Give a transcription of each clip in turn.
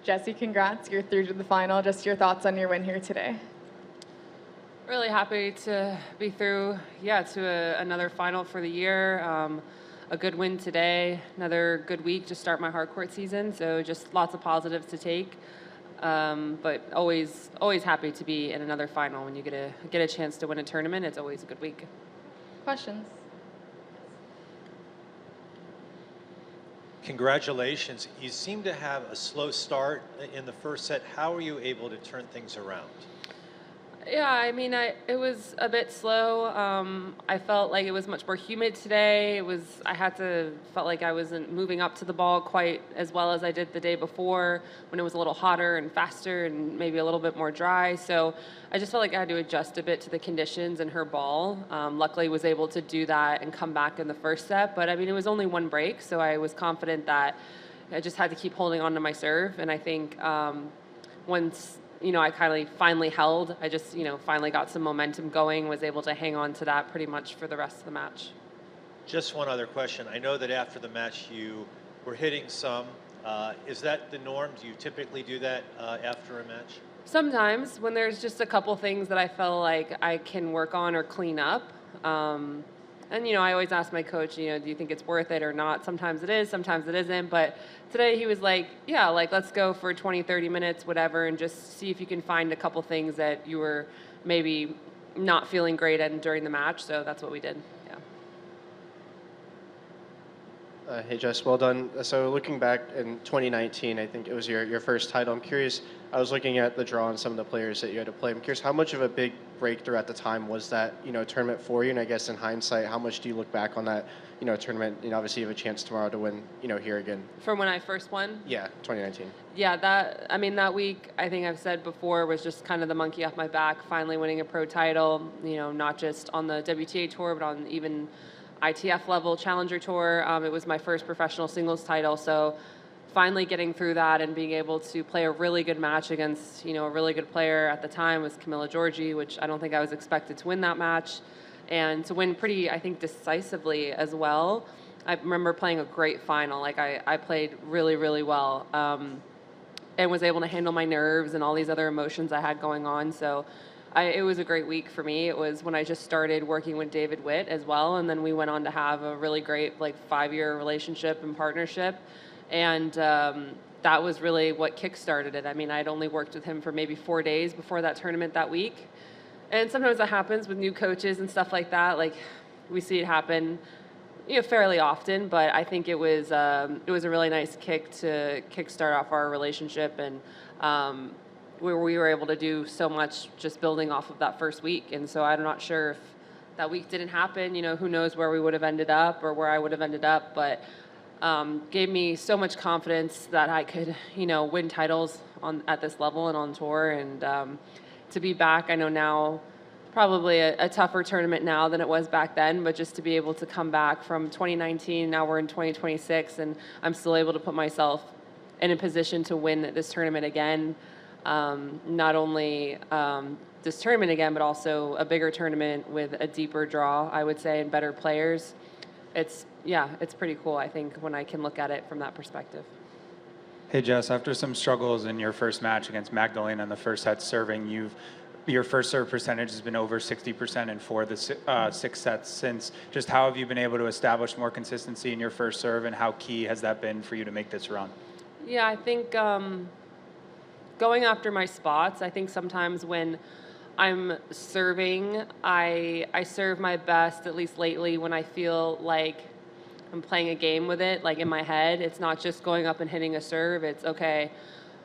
Jessie, congrats. You're through to the final. Just your thoughts on your win here today. Really happy to be through, to another final for the year. A good win today, another good week to start my hardcourt season. So just lots of positives to take. But always happy to be in another final. When you get a chance to win a tournament, it's always a good week. Questions? Congratulations. You seem to have a slow start in the first set. How were you able to turn things around? Yeah, I mean, it was a bit slow. I felt like it was much more humid today. Felt like I wasn't moving up to the ball quite as well as I did the day before when it was a little hotter and faster and maybe a little bit more dry. So I just felt like I had to adjust a bit to the conditions and her ball. Luckily, was able to do that and come back in the first set. But I mean, it was only one break, so I was confident that I just had to keep holding on to my serve. And I think once I kind of finally held. I just, finally got some momentum going, was able to hang on to that pretty much for the rest of the match. Just one other question. I know that after the match you were hitting some. Is that the norm? Do you typically do that after a match? Sometimes when there's just a couple things that I feel like I can work on or clean up. And, I always ask my coach, do you think it's worth it or not? Sometimes it is, sometimes it isn't. But today he was like, yeah, let's go for 20, 30 minutes, whatever, and just see if you can find a couple things that you were maybe not feeling great at during the match. So that's what we did. Hey, Jess, well done. So looking back in 2019, I think it was your first title. I'm curious, I was looking at the draw and some of the players that you had to play. I'm curious, how much of a big breakthrough at the time was that, tournament for you? And I guess in hindsight, how much do you look back on that, tournament? Obviously you have a chance tomorrow to win, here again. From when I first won? Yeah, 2019. Yeah, that week, I think I've said before, was just kind of the monkey off my back, finally winning a pro title, not just on the WTA tour, but on even ITF level Challenger Tour. It was my first professional singles title, so finally getting through that and being able to play a really good match against, a really good player at the time was Camilla Giorgi, which I don't think I was expected to win that match, and to win pretty, I think, decisively as well. I remember playing a great final. I played really, really well, and was able to handle my nerves and all these other emotions I had going on. So it was a great week for me. It was when I just started working with David Witt as well, and then we went on to have a really great 5-year relationship and partnership, and that was really what kick-started it. I mean, I'd only worked with him for maybe 4 days before that tournament that week, and sometimes that happens with new coaches and stuff like that. We see it happen, fairly often, but I think it was a really nice kick to kickstart off our relationship, and we were able to do so much just building off of that first week. And so I'm not sure if that week didn't happen, who knows where we would have ended up or where I would have ended up, but gave me so much confidence that I could, win titles at this level and on tour. And to be back, I know now probably a tougher tournament now than it was back then, but just to be able to come back from 2019, now we're in 2026, and I'm still able to put myself in a position to win this tournament again. Not only this tournament again, but also a bigger tournament with a deeper draw, I would say, and better players. It's pretty cool, I think, when I can look at it from that perspective. Hey, Jess, after some struggles in your first match against Magdalena in the first set serving, your first serve percentage has been over 60% in 4 of the 6 sets since. Just how have you been able to establish more consistency in your first serve, and how key has that been for you to make this run? Yeah, I think going after my spots, I think sometimes when I'm serving, I serve my best, at least lately, when I feel like I'm playing a game with it, in my head. It's not just going up and hitting a serve. It's, okay,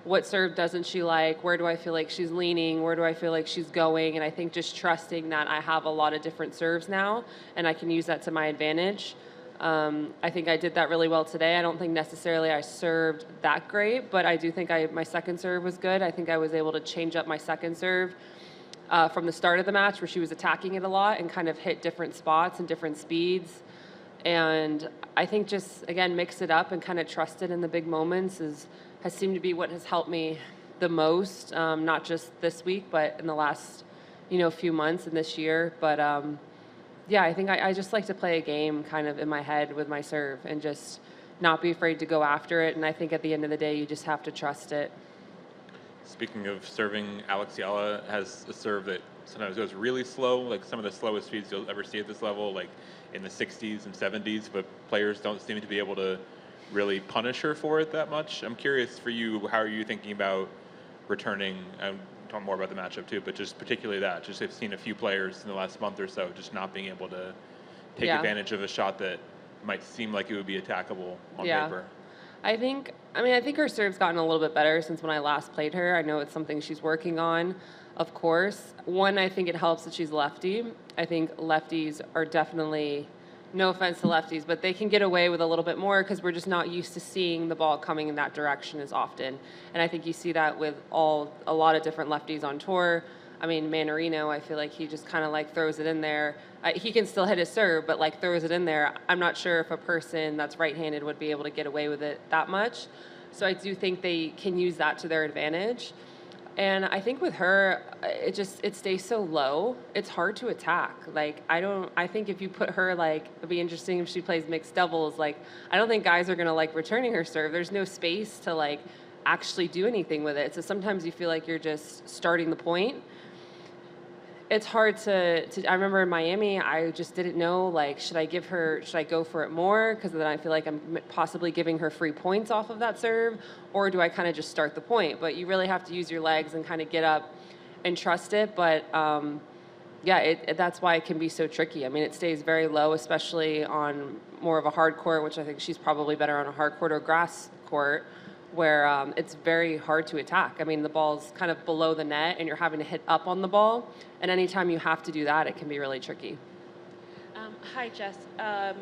what serve doesn't she like? Where do I feel like she's leaning? Where do I feel like she's going? And I think just trusting that I have a lot of different serves now, and I can use that to my advantage. I think I did that really well today. I don't think necessarily I served that great, but I do think my second serve was good. I think I was able to change up my second serve from the start of the match, where she was attacking it a lot, and kind of hit different spots and different speeds. And I think just, again, mix it up and kind of trust it in the big moments has seemed to be what has helped me the most, not just this week, but in the last, few months and this year. But yeah, I think I just like to play a game kind of in my head with my serve and just not be afraid to go after it. And I think at the end of the day, you just have to trust it. Speaking of serving, Alex Eala has a serve that sometimes goes really slow, like some of the slowest speeds you'll ever see at this level, like in the 60s and 70s, but players don't seem to be able to really punish her for it that much. I'm curious for you, how are you thinking about returning? I'm talking more about the matchup too, but just particularly that. Just I've seen a few players in the last month or so just not being able to take advantage of a shot that might seem like it would be attackable on paper. I think her serve's gotten a little bit better since when I last played her. I know it's something she's working on, of course. One, I think it helps that she's lefty. I think lefties are definitely, no offense to lefties, but they can get away with a little bit more because we're just not used to seeing the ball coming in that direction as often. And I think you see that with a lot of different lefties on tour. I mean, Manarino, I feel like he just kind of like throws it in there. He can still hit his serve, but like throws it in there. I'm not sure if a person that's right-handed would be able to get away with it that much. So I do think they can use that to their advantage. And I think with her, it stays so low. It's hard to attack. Like, I think if you put her, like, it'd be interesting if she plays mixed doubles. Like, I don't think guys are going to like returning her serve. There's no space to like actually do anything with it. So sometimes you feel like you're just starting the point. It's hard to I remember in Miami, I just didn't know, like, should I go for it more? Because then I feel like I'm possibly giving her free points off of that serve, or do I kind of just start the point? But you really have to use your legs and kind of get up and trust it. But that's why it can be so tricky. I mean, it stays very low, especially on more of a hard court, which I think she's probably better on a hard court or grass court, where it's very hard to attack. I mean, the ball's kind of below the net, and you're having to hit up on the ball. And anytime you have to do that, it can be really tricky. Hi, Jess. I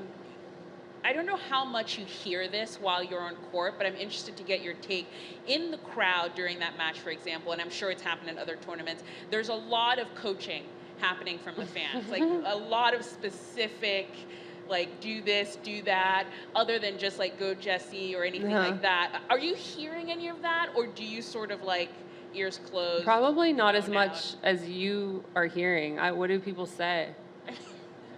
don't know how much you hear this while you're on court, but I'm interested to get your take. In the crowd during that match, for example, and I'm sure it's happened in other tournaments, there's a lot of coaching happening from the fans, like a lot of specific, like, do this, do that, other than just like, go Jessie or anything like that. Are you hearing any of that, or do you sort of like ears closed? Probably not as much as you are hearing. What do people say?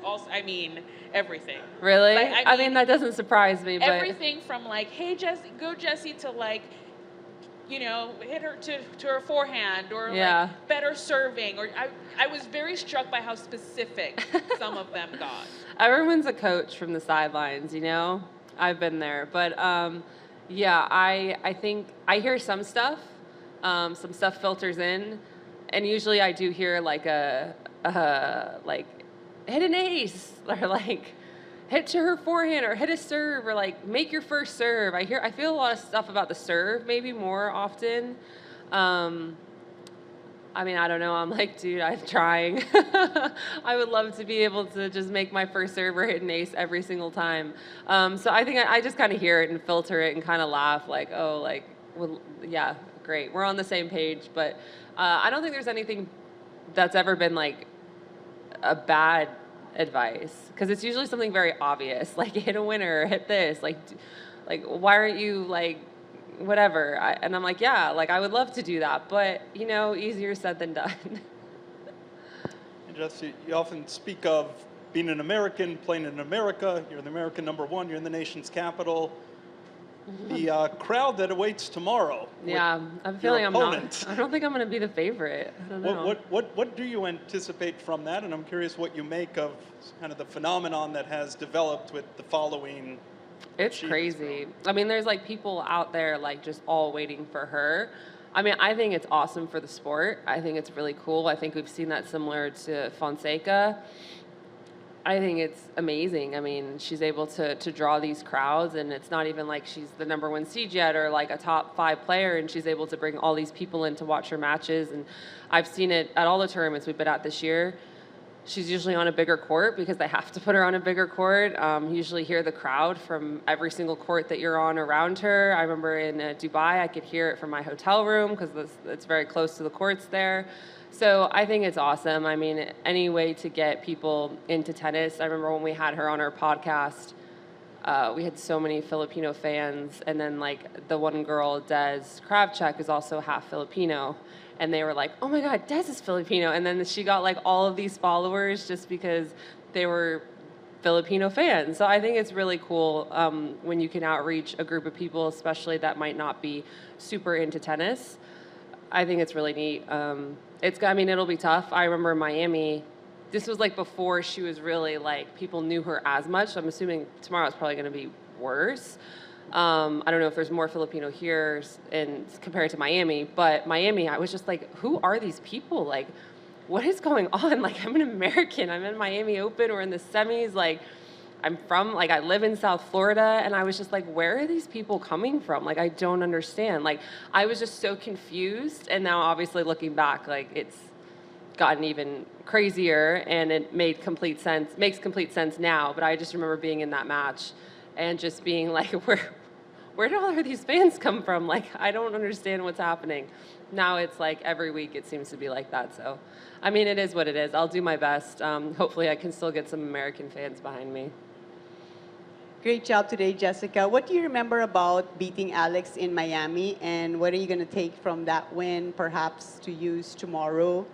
Also, I mean, everything. Really? Like, I mean, that doesn't surprise me. But everything from like, hey, Jessie, go Jessie, to like, you know, hit her to her forehand, or like better serving. Or I was very struck by how specific some of them got. Everyone's a coach from the sidelines, you know? I've been there. But I think I hear some stuff filters in, and usually I do hear like like, hit an ace, or like hit to her forehand, or hit a serve, or like make your first serve. I feel a lot of stuff about the serve, maybe more often. I mean, I don't know. I'm like, dude, I'm trying. I would love to be able to just make my first serve or hit an ace every single time. So I think I just kind of hear it and filter it and kind of laugh, like, oh, like, well, yeah, great. We're on the same page. But I don't think there's anything that's ever been like a bad advice, because it's usually something very obvious, like hit a winner, hit this, like why aren't you like whatever? And I'm like, yeah, like I would love to do that, but you know, easier said than done. And Jesse, you often speak of being an American, playing in America. You're the American #1. You're in the nation's capital. The crowd that awaits tomorrow. Yeah, I'm feeling I'm not. I don't think I'm going to be the favorite. I don't know. What do you anticipate from that? And I'm curious what you make of kind of the phenomenon that has developed with the following. It's crazy. I mean, there's like people out there like just all waiting for her. I mean, I think it's awesome for the sport. I think it's really cool. I think we've seen that similar to Fonseca. I think it's amazing. I mean, she's able to draw these crowds, and it's not even like she's the #1 seed yet or like a top 5 player, and she's able to bring all these people in to watch her matches. And I've seen it at all the tournaments we've been at this year. She's usually on a bigger court because they have to put her on a bigger court. You usually hear the crowd from every single court that you're on around her. I remember in Dubai, I could hear it from my hotel room because it's very close to the courts there. So I think it's awesome. I mean, any way to get people into tennis. I remember when we had her on our podcast, we had so many Filipino fans. And then like the one girl, Des Kravchuk, is also half Filipino. And they were like, oh my God, Des is Filipino. And then she got like all of these followers just because they were Filipino fans. So I think it's really cool when you can outreach a group of people, especially that might not be super into tennis. I think it's really neat. I mean, it'll be tough. I remember in Miami, this was like before she was really like, people knew her as much. So I'm assuming tomorrow is probably going to be worse. I don't know if there's more Filipino here compared to Miami, but Miami, I was just like, who are these people? Like, what is going on? Like, I'm an American. I'm in Miami Open or in the semis. Like, I live in South Florida, and I was just like, where are these people coming from? Like, I don't understand. Like, I was just so confused, and now obviously looking back, like, it's gotten even crazier, and it makes complete sense now, but I just remember being in that match and just being like, where do all of these fans come from? Like, I don't understand what's happening. Now it's like every week it seems to be like that, so, I mean, it is what it is. I'll do my best. Hopefully I can still get some American fans behind me. Great job today, Jessica. What do you remember about beating Alex in Miami, and what are you going to take from that win, perhaps to use tomorrow?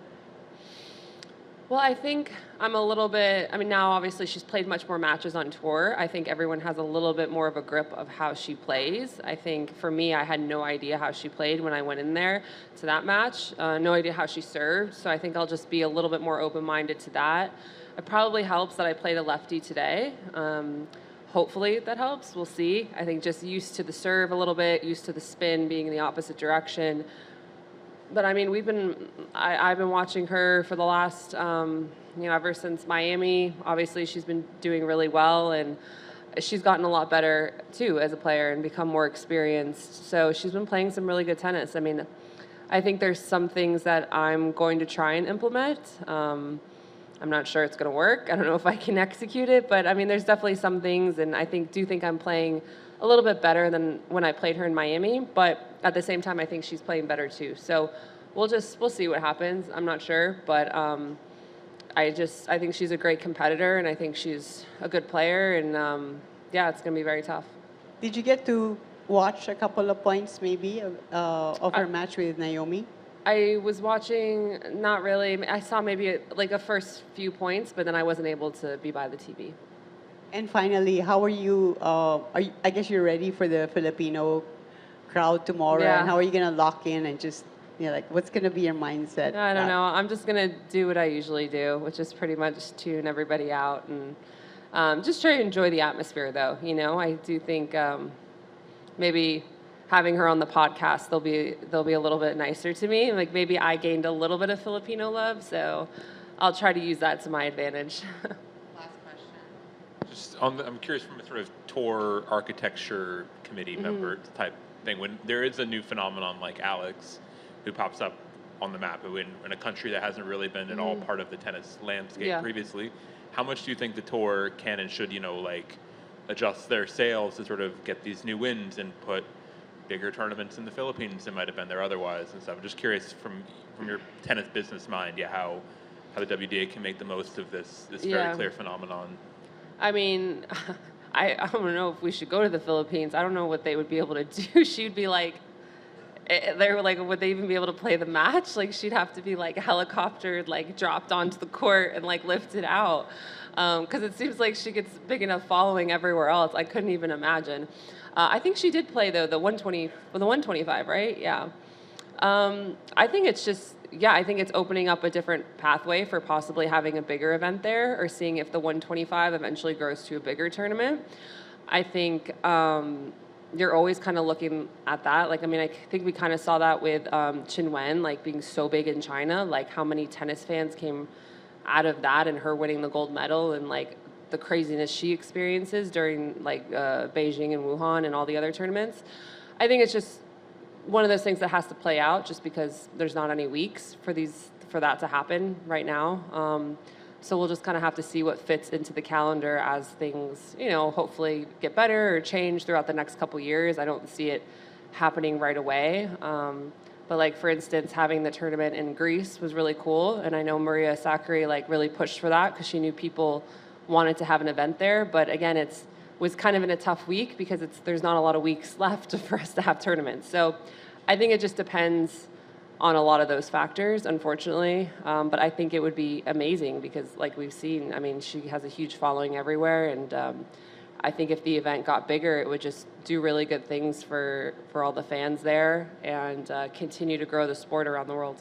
Well, I think I'm a little bit, I mean, now obviously she's played much more matches on tour. I think everyone has a little bit more of a grip of how she plays. I think for me, I had no idea how she played when I went in there to that match, no idea how she served. So I think I'll just be a little bit more open-minded to that. It probably helps that I played a lefty today. Hopefully that helps. We'll see. I think just used to the serve a little bit, used to the spin being in the opposite direction. But I mean, I've been watching her for the last, ever since Miami. Obviously, she's been doing really well, and she's gotten a lot better too as a player and become more experienced. So she's been playing some really good tennis. I mean, I think there's some things that I'm going to try and implement. I'm not sure it's going to work. I don't know if I can execute it, but I mean, there's definitely some things, and I do think I'm playing a little bit better than when I played her in Miami, but at the same time, I think she's playing better too. So we'll see what happens. I'm not sure, but I think she's a great competitor, and I think she's a good player, and it's going to be very tough. Did you get to watch a couple of points maybe of her match with Naomi? I was watching, not really. I saw maybe like a first few points, but then I wasn't able to be by the TV. And finally, how are you, I guess you're ready for the Filipino crowd tomorrow, Yeah. and how are you going to lock in and just, what's going to be your mindset? I don't know. I'm just going to do what I usually do, which is pretty much tune everybody out and just try to enjoy the atmosphere, though. I do think maybe having her on the podcast, they'll be a little bit nicer to me. Like maybe I gained a little bit of Filipino love, so I'll try to use that to my advantage. I'm curious from a sort of tour architecture committee member type thing, when there is a new phenomenon like Alex who pops up on the map in a country that hasn't really been at all part of the tennis landscape previously, how much do you think the tour can and should, adjust their sails to sort of get these new wins and put bigger tournaments in the Philippines than might have been there otherwise and stuff? I'm just curious from your tennis business mind, how the WDA can make the most of this very clear phenomenon. I mean, I don't know if we should go to the Philippines. I don't know what they would be able to do. She'd be like, they were like, would they even be able to play the match? Like, she'd have to be like helicoptered, like dropped onto the court and like lifted out. Because it seems like she gets big enough following everywhere else. I couldn't even imagine. I think she did play though the 125, right? Yeah. I think it's just. I think it's opening up a different pathway for possibly having a bigger event there or seeing if the 125 eventually grows to a bigger tournament. I think you're always kind of looking at that. Like, I mean, I think we kind of saw that with Qin Wen, like being so big in China, like how many tennis fans came out of that and her winning the gold medal and like the craziness she experiences during like Beijing and Wuhan and all the other tournaments. I think it's just one of those things that has to play out just because there's not any weeks for that to happen right now. So we'll just kind of have to see what fits into the calendar as things, hopefully get better or change throughout the next couple years. I don't see it happening right away. But like, for instance, having the tournament in Greece was really cool. And I know Maria Sakkari like really pushed for that because she knew people wanted to have an event there. But again, was kind of in a tough week because there's not a lot of weeks left for us to have tournaments. So I think it just depends on a lot of those factors, unfortunately. But I think it would be amazing because, like we've seen, I mean, she has a huge following everywhere, and I think if the event got bigger, it would just do really good things for all the fans there and continue to grow the sport around the world.